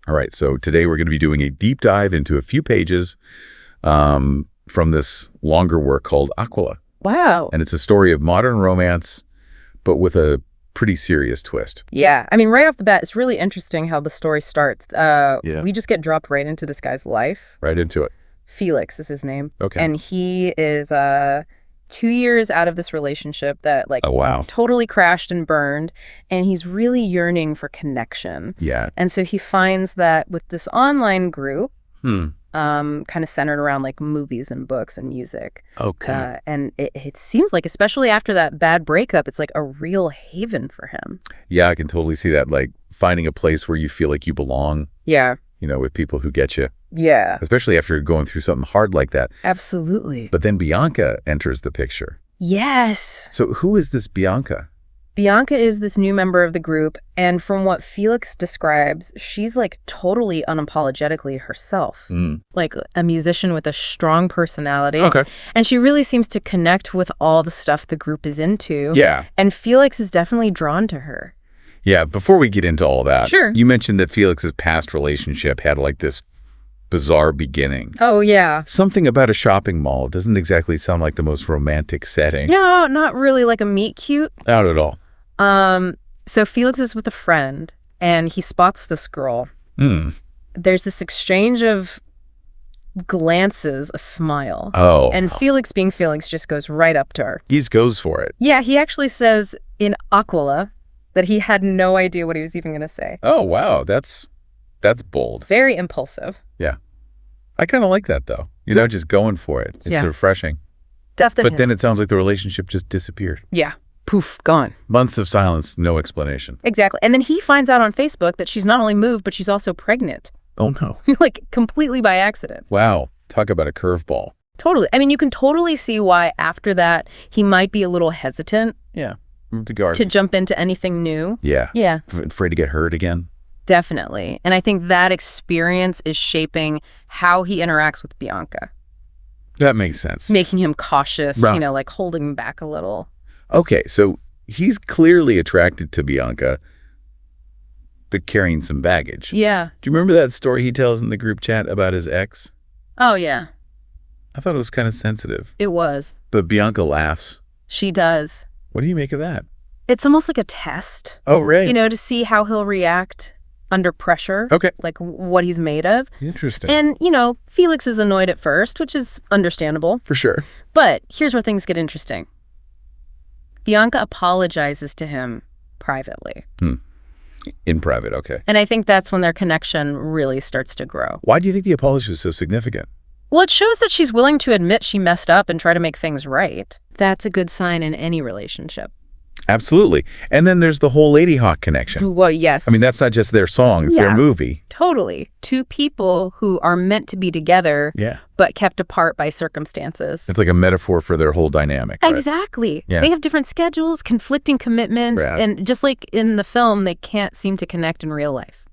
All right, so today we're going to be doing a deep dive into a few pages from this longer work called Áquila. Wow. And it's a story of modern romance, but with a pretty serious twist. Yeah. I mean, right off the bat, it's really interesting how the story starts. We just get dropped right into this guy's life. Right into it. Felix is his name. Okay. And he is 2 years out of this relationship that Oh, wow. totally crashed and burned. And he's really yearning for connection. Yeah. And so he finds that with this online group, kind of centered around movies and books and music. Okay. And it seems like, especially after that bad breakup, it's like a real haven for him. Yeah, I can totally see that. Finding a place where you feel like you belong. Yeah. With people who get you. Yeah. Especially after going through something hard like that. Absolutely. But then Bianca enters the picture. Yes. So who is this Bianca? Bianca is this new member of the group, and from what Felix describes, she's totally unapologetically herself. Like a musician with a strong personality. Okay. And she really seems to connect with all the stuff the group is into. Yeah. And Felix is definitely drawn to her. Yeah, before we get into all that, Sure. You mentioned that Felix's past relationship had this bizarre beginning. Oh, yeah. Something about a shopping mall doesn't exactly sound like the most romantic setting. No, not really like a meet cute. Not at all. So Felix is with a friend, and he spots this girl. There's this exchange of glances, a smile. Oh. And Felix, being Felix, just goes right up to her. He just goes for it. Yeah, he actually says in Áquila that he had no idea what he was even going to say. Oh, wow. That's bold. Very impulsive. Yeah. I kind of like that, though. Just going for it. It's refreshing. Definitely. But then it sounds like the relationship just disappeared. Yeah. Poof, gone. Months of silence, no explanation. Exactly. And then he finds out on Facebook that she's not only moved, but she's also pregnant. Oh, no. Completely by accident. Wow. Talk about a curveball. Totally. I mean, you can totally see why after that he might be a little hesitant. Yeah. To jump into anything new. Yeah. Yeah. Afraid to get hurt again. Definitely. And I think that experience is shaping how he interacts with Bianca. That makes sense. Making him cautious, Right. Holding him back a little. Okay, so he's clearly attracted to Bianca, but carrying some baggage. Yeah. Do you remember that story he tells in the group chat about his ex? Oh, yeah. I thought it was kind of sensitive. It was. But Bianca laughs. She does. What do you make of that? It's almost like a test. Oh, right. To see how he'll react under pressure. Okay. What he's made of. Interesting. And, Felix is annoyed at first, which is understandable. For sure. But here's where things get interesting. Bianca apologizes to him privately. In private, okay. And I think that's when their connection really starts to grow. Why do you think the apology was so significant? Well, it shows that she's willing to admit she messed up and try to make things right. That's a good sign in any relationship. Absolutely. And then there's the whole Ladyhawke connection. Well, yes. I mean, that's not just their song, it's their movie. Totally. Two people who are meant to be together, but kept apart by circumstances. It's like a metaphor for their whole dynamic, right? Exactly. Yeah. They have different schedules, conflicting commitments, and just like in the film, they can't seem to connect in real life.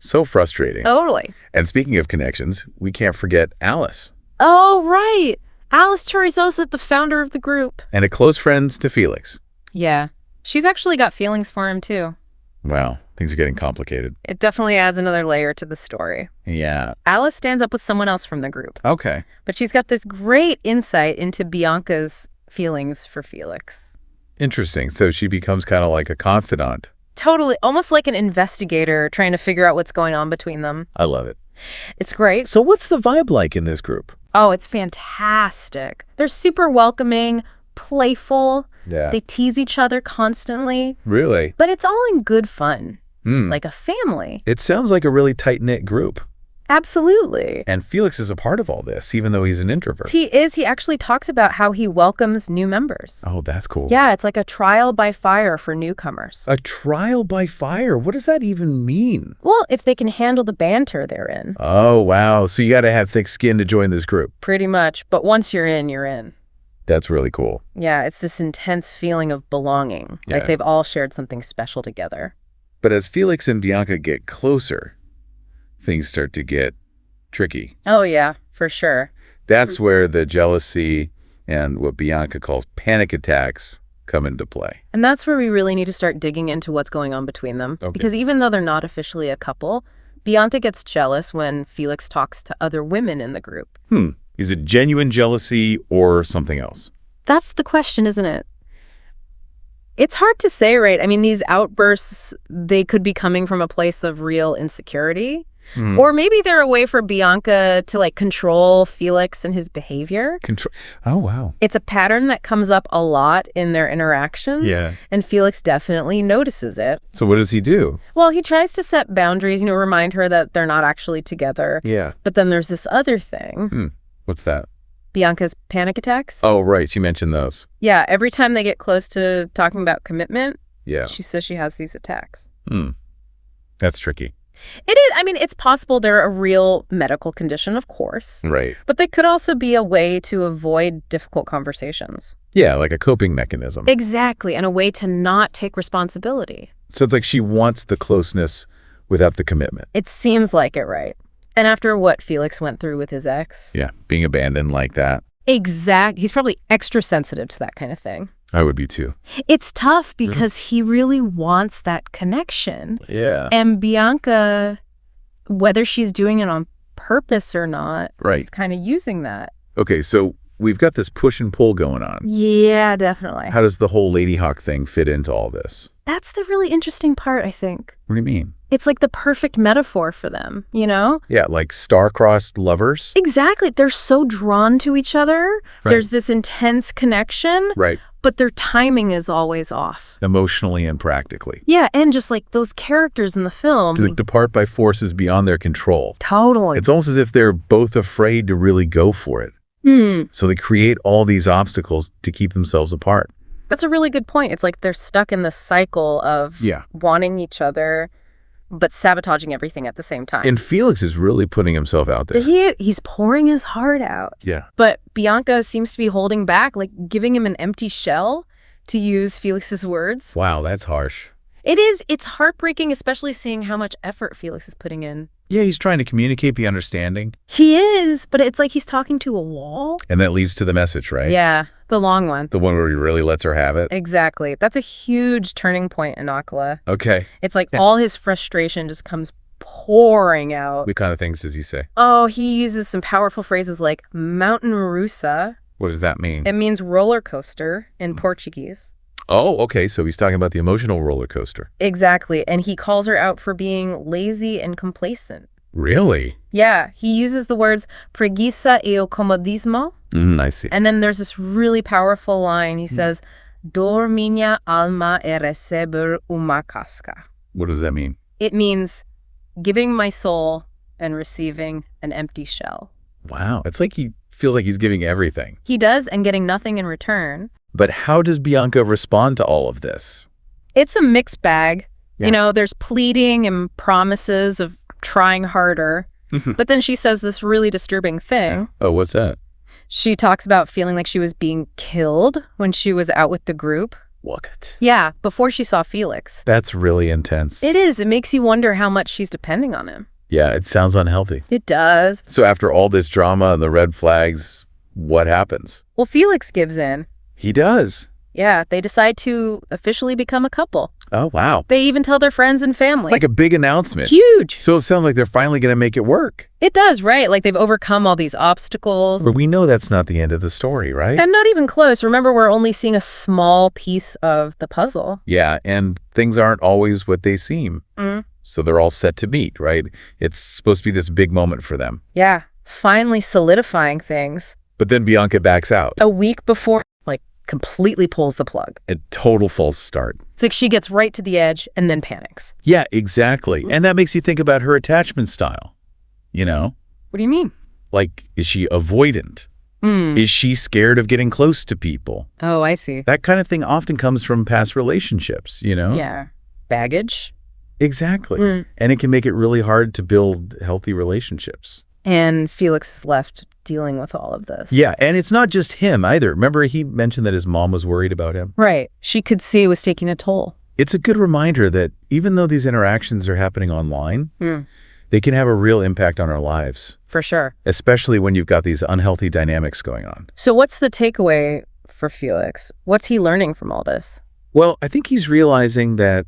So frustrating. Totally. And speaking of connections, we can't forget Alice. Oh, right. Alice Chorizosa, the founder of the group. And a close friend to Felix. Yeah. She's actually got feelings for him, too. Wow. Things are getting complicated. It definitely adds another layer to the story. Yeah. Alice stands up with someone else from the group. Okay. But she's got this great insight into Bianca's feelings for Felix. Interesting. So she becomes kind of like a confidant. Totally. Almost like an investigator trying to figure out what's going on between them. I love it. It's great. So what's the vibe like in this group? Oh, it's fantastic. They're super welcoming, playful. Yeah. They tease each other constantly. Really? But it's all in good fun. Like a family. It sounds like a really tight-knit group. Absolutely. And Felix is a part of all this, even though he's an introvert. He is. He actually talks about how he welcomes new members. Oh, that's cool. Yeah, it's like a trial by fire for newcomers. A trial by fire? What does that even mean? Well, if they can handle the banter they're in. Oh, wow. So you got to have thick skin to join this group. Pretty much. But once you're in, you're in. That's really cool. Yeah, it's this intense feeling of belonging. Yeah. Like they've all shared something special together. But as Felix and Bianca get closer, things start to get tricky. Oh, yeah, for sure. That's where the jealousy and what Bianca calls panic attacks come into play. And that's where we really need to start digging into what's going on between them. Okay. Because even though they're not officially a couple, Bianca gets jealous when Felix talks to other women in the group. Is it genuine jealousy or something else? That's the question, isn't it? It's hard to say, right? I mean, these outbursts, they could be coming from a place of real insecurity. Or maybe they're a way for Bianca to, like, control Felix and his behavior. Oh, wow. It's a pattern that comes up a lot in their interactions. Yeah. And Felix definitely notices it. So what does he do? Well, he tries to set boundaries, remind her that they're not actually together. Yeah. But then there's this other thing. What's that? Bianca's panic attacks. Oh, right. You mentioned those. Yeah, every time they get close to talking about commitment, Yeah. she says she has these attacks. That's tricky. It is. I mean, it's possible they're a real medical condition, of course. Right. But they could also be a way to avoid difficult conversations. Yeah, like a coping mechanism. Exactly, and a way to not take responsibility. So it's like she wants the closeness without the commitment. It seems like it, right? And after what Felix went through with his ex. Yeah, being abandoned like that. He's probably extra sensitive to that kind of thing. I would be too. It's tough because he really wants that connection. Yeah. And Bianca, whether she's doing it on purpose or not, Right. is kind of using that. Okay, so we've got this push and pull going on. Yeah, definitely. How does the whole Ladyhawke thing fit into all this? That's the really interesting part, I think. What do you mean? It's like the perfect metaphor for them, Yeah, like star-crossed lovers? Exactly. They're so drawn to each other. Right. There's this intense connection. Right. But their timing is always off. Emotionally and practically. Yeah, and just like those characters in the film. To depart by forces beyond their control. Totally. It's almost as if they're both afraid to really go for it. So they create all these obstacles to keep themselves apart. That's a really good point. It's like they're stuck in this cycle of wanting each other, but sabotaging everything at the same time. And Felix is really putting himself out there. He's pouring his heart out. Yeah. But Bianca seems to be holding back, like giving him an empty shell, to use Felix's words. Wow, that's harsh. It is. It's heartbreaking, especially seeing how much effort Felix is putting in. Yeah, he's trying to communicate, be understanding. He is, but it's like he's talking to a wall. And that leads to the message, right? Yeah, the long one. The one where he really lets her have it. Exactly. That's a huge turning point in Áquila. Okay. It's like all his frustration just comes pouring out. What kind of things does he say? Oh, he uses some powerful phrases like mountain rusa. What does that mean? It means roller coaster in Portuguese. Oh, okay. So he's talking about the emotional roller coaster. Exactly. And he calls her out for being lazy and complacent. Really? Yeah. He uses the words preguiça e o comodismo. I see. And then there's this really powerful line. He says, Dor minha alma e receber uma casca. What does that mean? It means giving my soul and receiving an empty shell. Wow. It's like he feels like he's giving everything. He does, and getting nothing in return. But how does Bianca respond to all of this? It's a mixed bag. Yeah. There's pleading and promises of trying harder. But then she says this really disturbing thing. Oh, what's that? She talks about feeling like she was being killed when she was out with the group. What? Yeah, before she saw Felix. That's really intense. It is. It makes you wonder how much she's depending on him. Yeah, it sounds unhealthy. It does. So after all this drama and the red flags, what happens? Well, Felix gives in. He does. Yeah, they decide to officially become a couple. Oh, wow. They even tell their friends and family. Like a big announcement. Huge. So it sounds like they're finally going to make it work. It does, right? Like they've overcome all these obstacles. But we know that's not the end of the story, right? And not even close. Remember, we're only seeing a small piece of the puzzle. Yeah, and things aren't always what they seem. So they're all set to meet, right? It's supposed to be this big moment for them. Yeah, finally solidifying things. But then Bianca backs out. A week before, completely pulls the plug. A total false start. It's like she gets right to the edge and then panics. Yeah, exactly. And that makes you think about her attachment style. What do you mean? Like, is she avoidant? Is she scared of getting close to people? Oh, I see. That kind of thing often comes from past relationships, Yeah. Baggage. Exactly. And it can make it really hard to build healthy relationships. And Felix is left dealing with all of this. Yeah, and it's not just him either. Remember, he mentioned that his mom was worried about him? Right. She could see it was taking a toll. It's a good reminder that even though these interactions are happening online, they can have a real impact on our lives. For sure. Especially when you've got these unhealthy dynamics going on. So what's the takeaway for Felix? What's he learning from all this? Well, I think he's realizing that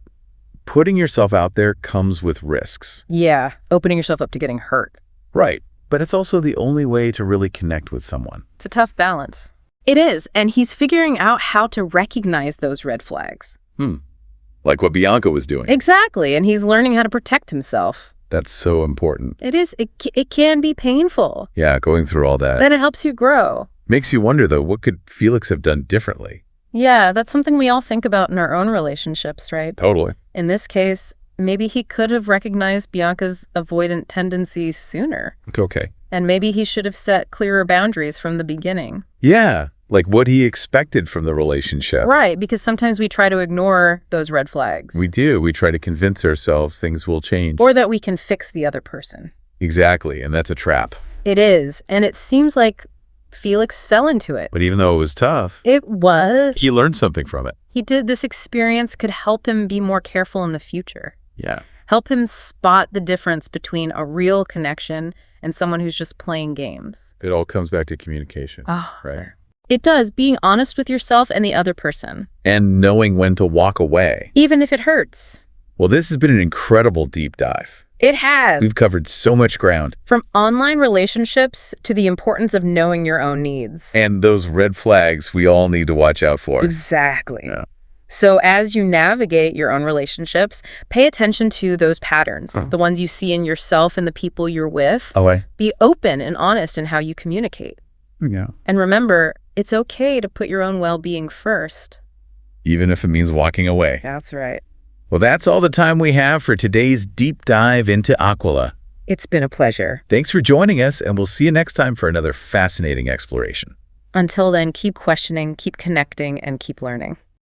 putting yourself out there comes with risks. Yeah, opening yourself up to getting hurt. Right. But it's also the only way to really connect with someone. It's a tough balance. It is, and he's figuring out how to recognize those red flags. Like what Bianca was doing. Exactly, and he's learning how to protect himself. That's so important. It is. It can be painful. Yeah, going through all that. Then it helps you grow. Makes you wonder, though, what could Felix have done differently? Yeah, that's something we all think about in our own relationships, right? Totally. In this case, maybe he could have recognized Bianca's avoidant tendencies sooner. Okay. And maybe he should have set clearer boundaries from the beginning. Yeah, like what he expected from the relationship. Right, because sometimes we try to ignore those red flags. We do. We try to convince ourselves things will change. Or that we can fix the other person. Exactly, and that's a trap. It is, and it seems like Felix fell into it. But even though it was tough, It was. he learned something from it. This experience could help him be more careful in the future. Yeah. Help him spot the difference between a real connection and someone who's just playing games. It all comes back to communication, right? It does, being honest with yourself and the other person. And knowing when to walk away. Even if it hurts. Well, this has been an incredible deep dive. It has. We've covered so much ground. From online relationships to the importance of knowing your own needs. And those red flags we all need to watch out for. Exactly. Yeah. So as you navigate your own relationships, pay attention to those patterns, the ones you see in yourself and the people you're with. Be open and honest in how you communicate. Yeah. And remember, it's okay to put your own well-being first. Even if it means walking away. That's right. Well, that's all the time we have for today's deep dive into Áquila. It's been a pleasure. Thanks for joining us, and we'll see you next time for another fascinating exploration. Until then, keep questioning, keep connecting, and keep learning.